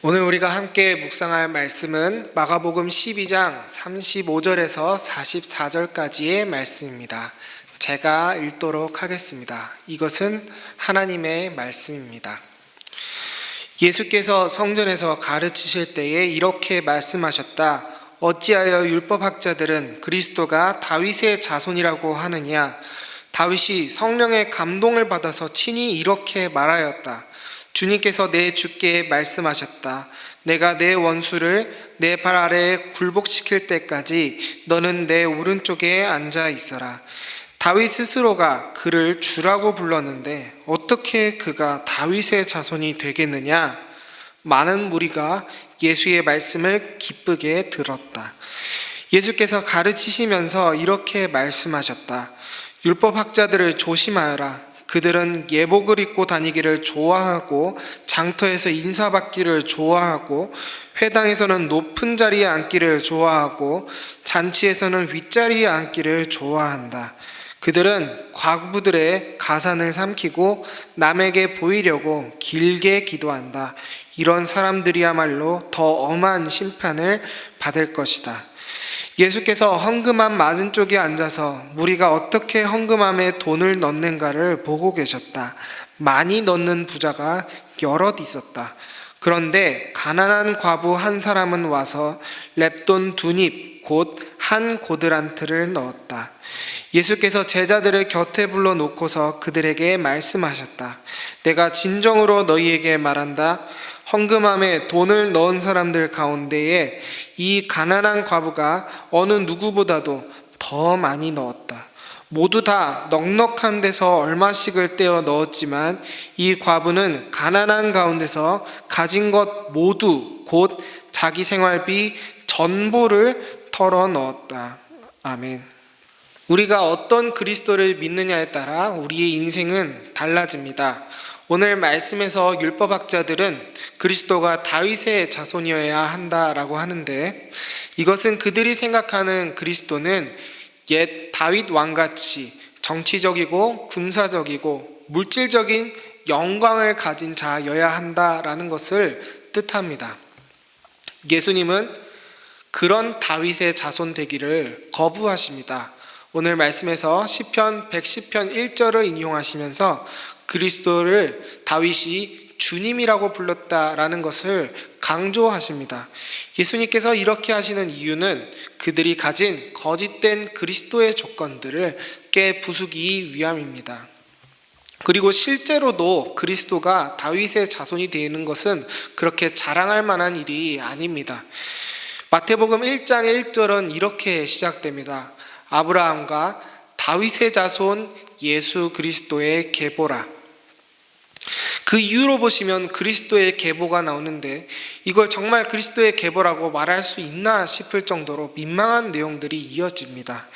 오늘 우리가 함께 묵상할 말씀은 마가복음 12장 35절에서 44절까지의 말씀입니다. 제가 읽도록 하겠습니다. 이것은 하나님의 말씀입니다. 예수께서 성전에서 가르치실 때에 이렇게 말씀하셨다. 어찌하여 율법학자들은 그리스도가 다윗의 자손이라고 하느냐? 다윗이 성령의 감동을 받아서 친히 이렇게 말하였다. 주님께서 내 주께 말씀하셨다. 내가 내 원수를 내 발 아래에 굴복시킬 때까지 너는 내 오른쪽에 앉아 있어라. 다윗 스스로가 그를 주라고 불렀는데 어떻게 그가 다윗의 자손이 되겠느냐? 많은 무리가 예수의 말씀을 기쁘게 들었다. 예수께서 가르치시면서 이렇게 말씀하셨다. 율법학자들을 조심하여라. 그들은 예복을 입고 다니기를 좋아하고 장터에서 인사받기를 좋아하고 회당에서는 높은 자리에 앉기를 좋아하고 잔치에서는 윗자리에 앉기를 좋아한다. 그들은 과부들의 가산을 삼키고 남에게 보이려고 길게 기도한다. 이런 사람들이야말로 더 엄한 심판을 받을 것이다. 예수께서 헌금함 맞은쪽에 앉아서 무리가 어떻게 헌금함에 돈을 넣는가를 보고 계셨다. 많이 넣는 부자가 여럿 있었다. 그런데 가난한 과부 한 사람은 와서 렙돈 2닙 곧 한 고드란트를 넣었다. 예수께서 제자들을 곁에 불러놓고서 그들에게 말씀하셨다. 내가 진정으로 너희에게 말한다. 헌금함에 돈을 넣은 사람들 가운데에 이 가난한 과부가 어느 누구보다도 더 많이 넣었다. 모두 다 넉넉한 데서 얼마씩을 떼어 넣었지만 이 과부는 가난한 가운데서 가진 것 모두 곧 자기 생활비 전부를 털어 넣었다. 아멘. 우리가 어떤 그리스도를 믿느냐에 따라 우리의 인생은 달라집니다. 오늘 말씀에서 율법학자들은 그리스도가 다윗의 자손이어야 한다라고 하는데, 이것은 그들이 생각하는 그리스도는 옛 다윗 왕같이 정치적이고 군사적이고 물질적인 영광을 가진 자여야 한다라는 것을 뜻합니다. 예수님은 그런 다윗의 자손 되기를 거부하십니다. 오늘 말씀에서 시편 110편 1절을 인용하시면서 그리스도를 다윗이 주님이라고 불렀다라는 것을 강조하십니다. 예수님께서 이렇게 하시는 이유는 그들이 가진 거짓된 그리스도의 조건들을 깨부수기 위함입니다. 그리고 실제로도 그리스도가 다윗의 자손이 되는 것은 그렇게 자랑할 만한 일이 아닙니다. 마태복음 1장 1절은 이렇게 시작됩니다. 아브라함과 다윗의 자손 예수 그리스도의 계보라. 그 이유로 보시면 그리스도의 계보가 나오는데 이걸 정말 그리스도의 계보라고 말할 수 있나 싶을 정도로 민망한 내용들이 이어집니다.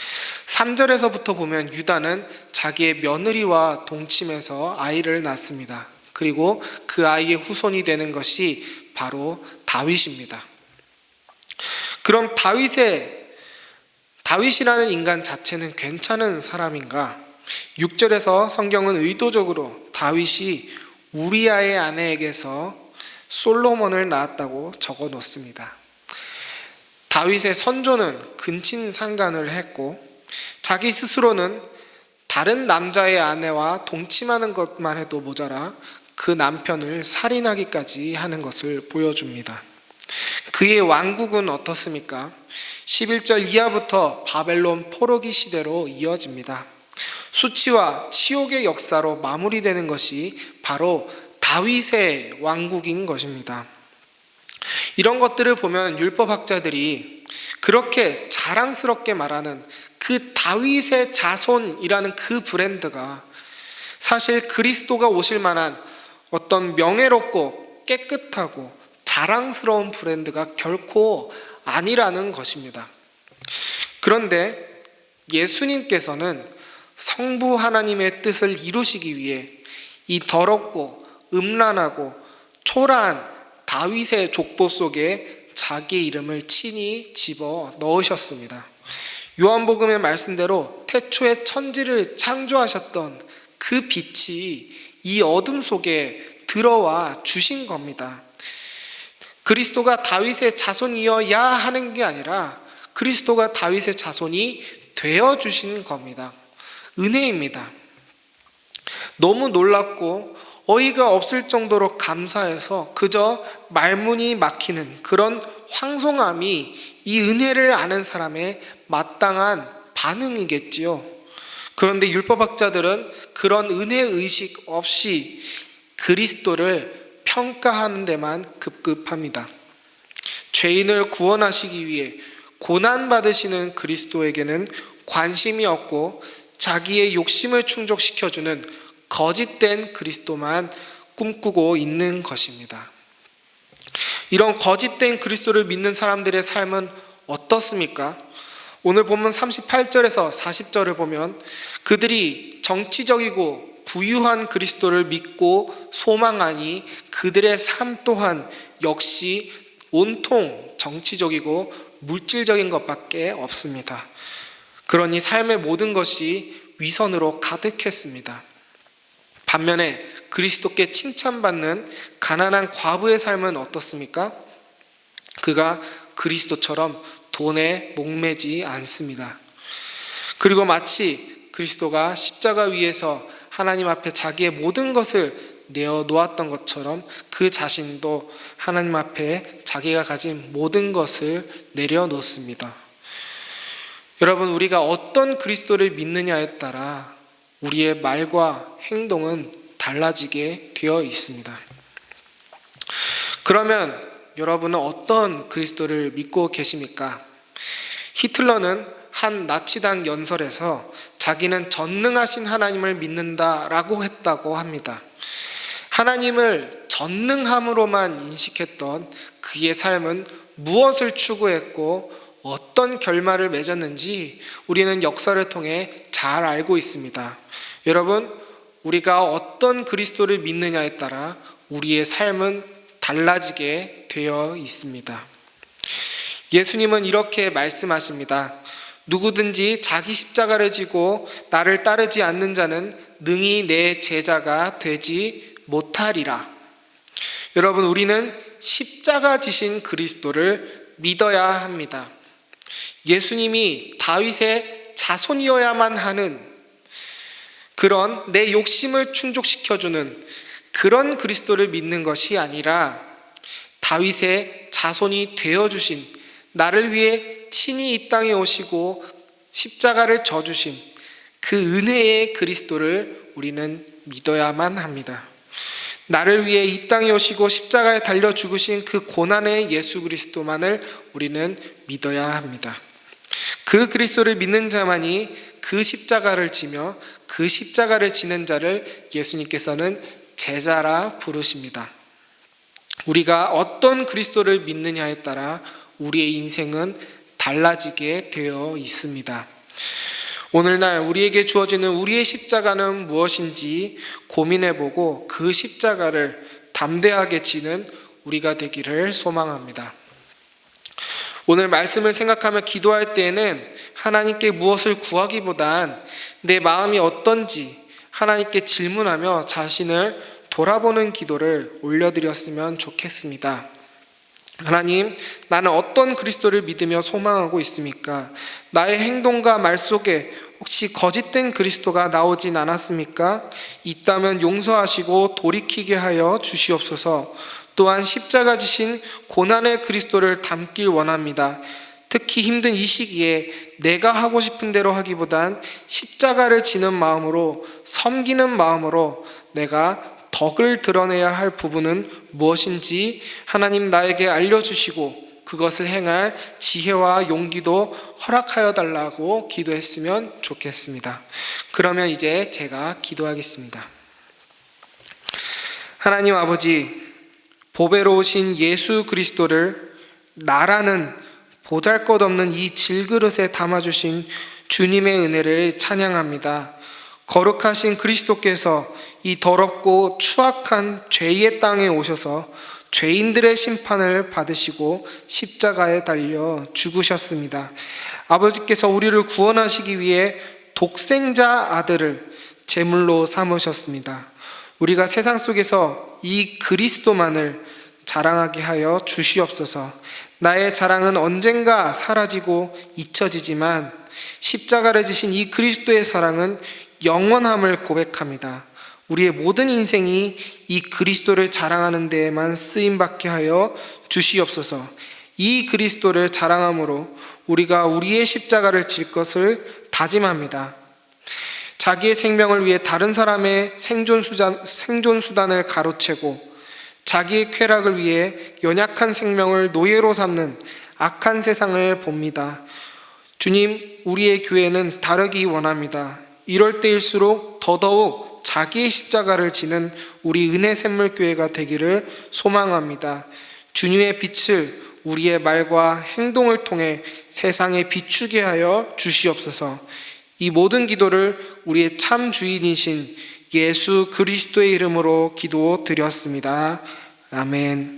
3절에서부터 보면 유다는 자기의 며느리와 동침해서 아이를 낳습니다. 그리고 그 아이의 후손이 되는 것이 바로 다윗입니다. 그럼 다윗이라는 인간 자체는 괜찮은 사람인가? 6절에서 성경은 의도적으로 다윗이 우리아의 아내에게서 솔로몬을 낳았다고 적어 놓습니다. 다윗의 선조는 근친상간을 했고 자기 스스로는 다른 남자의 아내와 동침하는 것만 해도 모자라 그 남편을 살인하기까지 하는 것을 보여줍니다. 그의 왕국은 어떻습니까? 11절 이하부터 바벨론 포로기 시대로 이어집니다. 수치와 치욕의 역사로 마무리되는 것이 바로 다윗의 왕국인 것입니다. 이런 것들을 보면 율법학자들이 그렇게 자랑스럽게 말하는 그 다윗의 자손이라는 그 브랜드가 사실 그리스도가 오실 만한 어떤 명예롭고 깨끗하고 자랑스러운 브랜드가 결코 아니라는 것입니다. 그런데 예수님께서는 성부 하나님의 뜻을 이루시기 위해 이 더럽고 음란하고 초라한 다윗의 족보 속에 자기 이름을 친히 집어 넣으셨습니다. 요한복음의 말씀대로 태초에 천지를 창조하셨던 그 빛이 이 어둠 속에 들어와 주신 겁니다. 그리스도가 다윗의 자손이어야 하는 게 아니라 그리스도가 다윗의 자손이 되어주신 겁니다. 은혜입니다. 너무 놀랍고 어이가 없을 정도로 감사해서 그저 말문이 막히는 그런 황송함이 이 은혜를 아는 사람의 마땅한 반응이겠지요. 그런데 율법학자들은 그런 은혜의식 없이 그리스도를 평가하는 데만 급급합니다. 죄인을 구원하시기 위해 고난받으시는 그리스도에게는 관심이 없고 자기의 욕심을 충족시켜주는 거짓된 그리스도만 꿈꾸고 있는 것입니다. 이런 거짓된 그리스도를 믿는 사람들의 삶은 어떻습니까? 오늘 본문 38절에서 40절을 보면 그들이 정치적이고 부유한 그리스도를 믿고 소망하니 그들의 삶 또한 역시 온통 정치적이고 물질적인 것밖에 없습니다. 그러니 삶의 모든 것이 위선으로 가득했습니다. 반면에 그리스도께 칭찬받는 가난한 과부의 삶은 어떻습니까? 그가 그리스도처럼 돈에 목매지 않습니다. 그리고 마치 그리스도가 십자가 위에서 하나님 앞에 자기의 모든 것을 내어놓았던 것처럼 그 자신도 하나님 앞에 자기가 가진 모든 것을 내려놓습니다. 여러분, 우리가 어떤 그리스도를 믿느냐에 따라 우리의 말과 행동은 달라지게 되어 있습니다. 그러면 여러분은 어떤 그리스도를 믿고 계십니까? 히틀러는 한 나치당 연설에서 자기는 전능하신 하나님을 믿는다라고 했다고 합니다. 하나님을 전능함으로만 인식했던 그의 삶은 무엇을 추구했고 어떤 결말을 맺었는지 우리는 역사를 통해 잘 알고 있습니다. 여러분, 우리가 어떤 그리스도를 믿느냐에 따라 우리의 삶은 달라지게 되어 있습니다. 예수님은 이렇게 말씀하십니다. 누구든지 자기 십자가를 지고 나를 따르지 않는 자는 능히 내 제자가 되지 못하리라. 여러분, 우리는 십자가 지신 그리스도를 믿어야 합니다. 예수님이 다윗의 자손이어야만 하는 그런 내 욕심을 충족시켜주는 그런 그리스도를 믿는 것이 아니라 다윗의 자손이 되어주신, 나를 위해 친히 이 땅에 오시고 십자가를 져주신 그 은혜의 그리스도를 우리는 믿어야만 합니다. 나를 위해 이 땅에 오시고 십자가에 달려 죽으신 그 고난의 예수 그리스도만을 우리는 믿어야 합니다. 그 그리스도를 믿는 자만이 그 십자가를 지며 그 십자가를 지는 자를 예수님께서는 제자라 부르십니다. 우리가 어떤 그리스도를 믿느냐에 따라 우리의 인생은 달라지게 되어 있습니다. 오늘날 우리에게 주어지는 우리의 십자가는 무엇인지 고민해보고 그 십자가를 담대하게 지는 우리가 되기를 소망합니다. 오늘 말씀을 생각하며 기도할 때에는 하나님께 무엇을 구하기보단 내 마음이 어떤지 하나님께 질문하며 자신을 돌아보는 기도를 올려드렸으면 좋겠습니다. 하나님, 나는 어떤 그리스도를 믿으며 소망하고 있습니까? 나의 행동과 말 속에 혹시 거짓된 그리스도가 나오진 않았습니까? 있다면 용서하시고 돌이키게 하여 주시옵소서. 또한 십자가 지신 고난의 그리스도를 담길 원합니다. 특히 힘든 이 시기에 내가 하고 싶은 대로 하기보단 십자가를 지는 마음으로, 섬기는 마음으로 내가 덕을 드러내야 할 부분은 무엇인지 하나님 나에게 알려주시고 그것을 행할 지혜와 용기도 허락하여 달라고 기도했으면 좋겠습니다. 그러면 이제 제가 기도하겠습니다. 하나님 아버지, 보배로우신 예수 그리스도를 나라는 보잘것없는 이 질그릇에 담아주신 주님의 은혜를 찬양합니다. 거룩하신 그리스도께서 이 더럽고 추악한 죄의 땅에 오셔서 죄인들의 심판을 받으시고 십자가에 달려 죽으셨습니다. 아버지께서 우리를 구원하시기 위해 독생자 아들을 제물로 삼으셨습니다. 우리가 세상 속에서 이 그리스도만을 자랑하게 하여 주시옵소서. 나의 자랑은 언젠가 사라지고 잊혀지지만 십자가를 지신 이 그리스도의 사랑은 영원함을 고백합니다. 우리의 모든 인생이 이 그리스도를 자랑하는 데에만 쓰임받게 하여 주시옵소서. 이 그리스도를 자랑함으로 우리가 우리의 십자가를 질 것을 다짐합니다. 자기의 생명을 위해 다른 사람의 생존수단을 가로채고 자기의 쾌락을 위해 연약한 생명을 노예로 삼는 악한 세상을 봅니다. 주님, 우리의 교회는 다르기 원합니다. 이럴 때일수록 더더욱 자기의 십자가를 지는 우리 은혜샘물교회가 되기를 소망합니다. 주님의 빛을 우리의 말과 행동을 통해 세상에 비추게 하여 주시옵소서. 이 모든 기도를 우리의 참 주인이신 예수 그리스도의 이름으로 기도드렸습니다. 아멘.